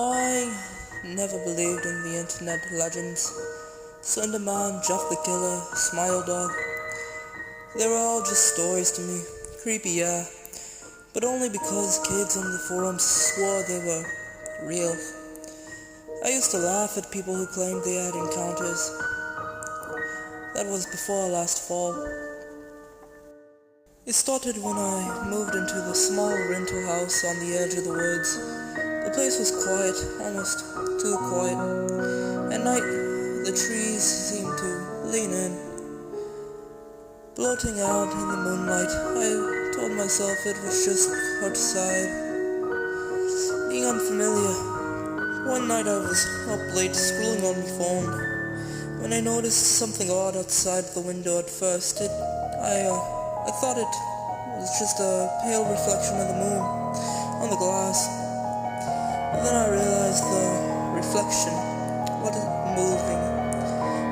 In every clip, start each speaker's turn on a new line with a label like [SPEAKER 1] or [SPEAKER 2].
[SPEAKER 1] I never believed in the internet legends. Slenderman, Jeff the Killer, Smile Dog. They were all just stories to me. Creepy, yeah, but only because kids on the forums swore they were real. I used to laugh at people who claimed they had encounters. That was before last fall. It started when I moved into the small rental house on the edge of the woods. The place was quiet, almost too quiet. At night, the trees seemed to lean in. Bloating out in the moonlight, I told myself it was just outside, being unfamiliar. One night I was up late scrolling on my phone when I noticed something odd outside the window. At first, I thought it was just a pale reflection of the moon on the glass. And then I realized the reflection wasn't moving.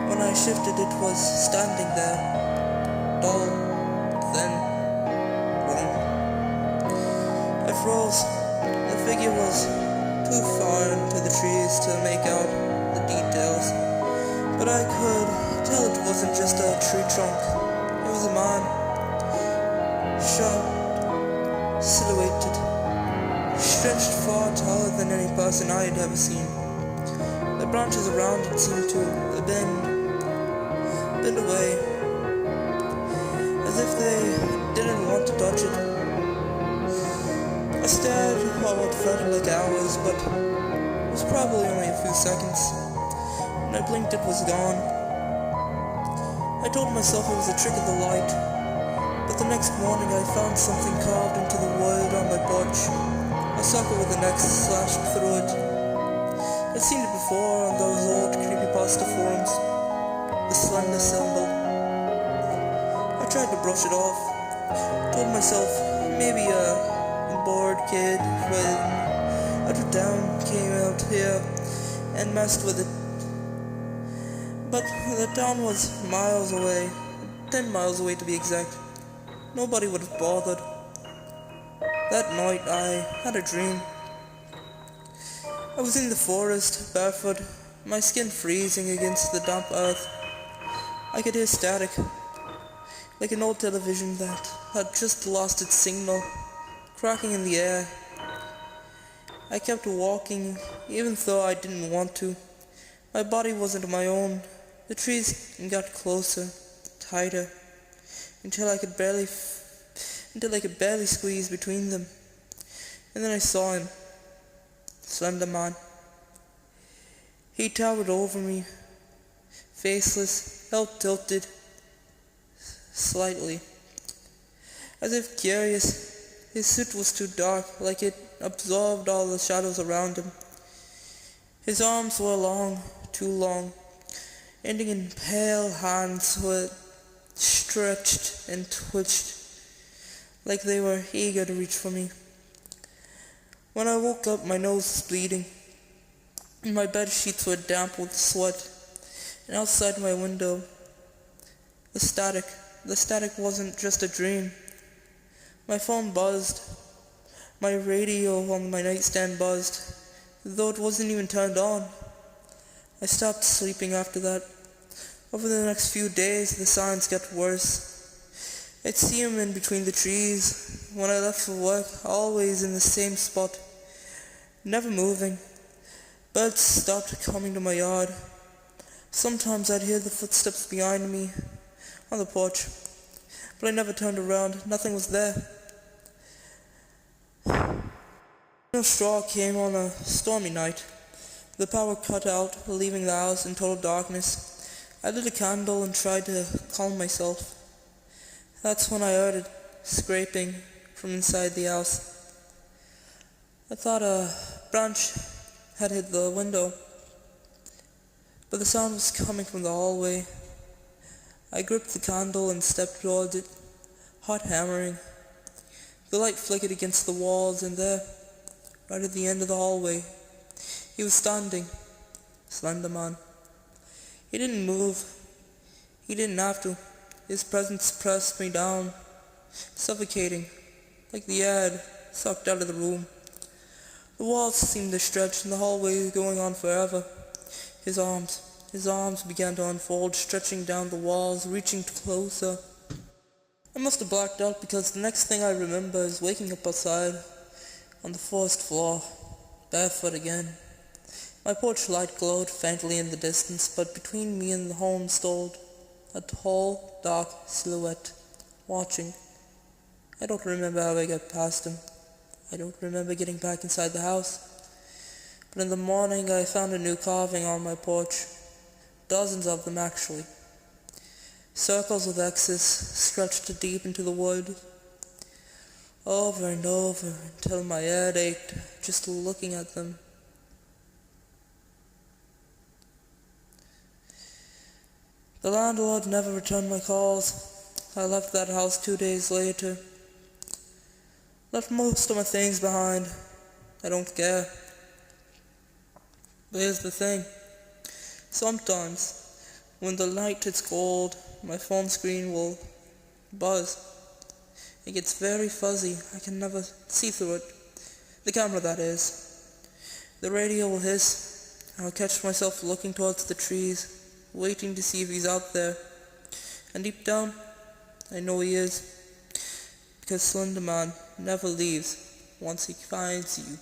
[SPEAKER 1] When I shifted, it was standing there, dull, thin, warm. I froze. The figure was too far into the trees to make out the details, but I could tell it wasn't just a tree trunk. It was a man, sharp, silhouetted, stretched far taller than any person I had ever seen. The branches around it seemed to have bent away, as if they didn't want to touch it. I stared for what felt like hours, but it was probably only a few seconds. When I blinked, it was gone. I told myself it was a trick of the light, but the next morning I found something carved into the wood on my porch. A sucker with an X slashed through it. I'd seen it before on those old Creepypasta forums. The Slender symbol. I tried to brush it off. Told myself maybe a bored kid out of town came out here and messed with it. But the town was miles away, 10 miles away to be exact. Nobody would have bothered. That night I had a dream. I was in the forest, barefoot, my skin freezing against the damp earth. I could hear static, like an old television that had just lost its signal, cracking in the air. I kept walking, even though I didn't want to. My body wasn't my own. The trees got closer, tighter, until I could barely squeeze between them. And then I saw him, Slenderman. He towered over me, faceless, head tilted slightly, as if curious. His suit was too dark, like it absorbed all the shadows around him. His arms were long, too long, ending in pale hands were stretched and twitched, like they were eager to reach for me. When I woke up, my nose was bleeding, and my bed sheets were damp with sweat, and outside my window, the static wasn't just a dream. My phone buzzed, my radio on my nightstand buzzed, though it wasn't even turned on. I stopped sleeping after that. Over the next few days, the signs got worse. I'd see him in between the trees when I left for work, always in the same spot, never moving. Birds stopped coming to my yard. Sometimes I'd hear the footsteps behind me on the porch, but I never turned around. Nothing was there. No straw came on a stormy night. The power cut out, leaving the house in total darkness. I lit a candle and tried to calm myself. That's when I heard it scraping from inside the house. I thought a branch had hit the window, but the sound was coming from the hallway. I gripped the candle and stepped towards it, heart hammering. The light flickered against the walls, and there, right at the end of the hallway, he was standing, Slenderman. He didn't move. He didn't have to. His presence pressed me down, suffocating, like the air sucked out of the room. The walls seemed to stretch and the hallway going on forever. His arms began to unfold, stretching down the walls, reaching closer. I must have blacked out because the next thing I remember is waking up outside on the first floor, barefoot again. My porch light glowed faintly in the distance, but between me and the home stood a tall, dark silhouette, watching. I don't remember how I got past him. I don't remember getting back inside the house. But in the morning I found a new carving on my porch. Dozens of them, actually. Circles with X's stretched deep into the wood. Over and over until my head ached just looking at them. The landlord never returned my calls. I left that house 2 days later. Left most of my things behind. I don't care. But here's the thing. Sometimes, when the light hits cold, my phone screen will buzz. It gets very fuzzy. I can never see through it. The camera, that is. The radio will hiss. I'll catch myself looking towards the trees, waiting to see if he's out there. And deep down, I know he is. Because Slenderman never leaves once he finds you.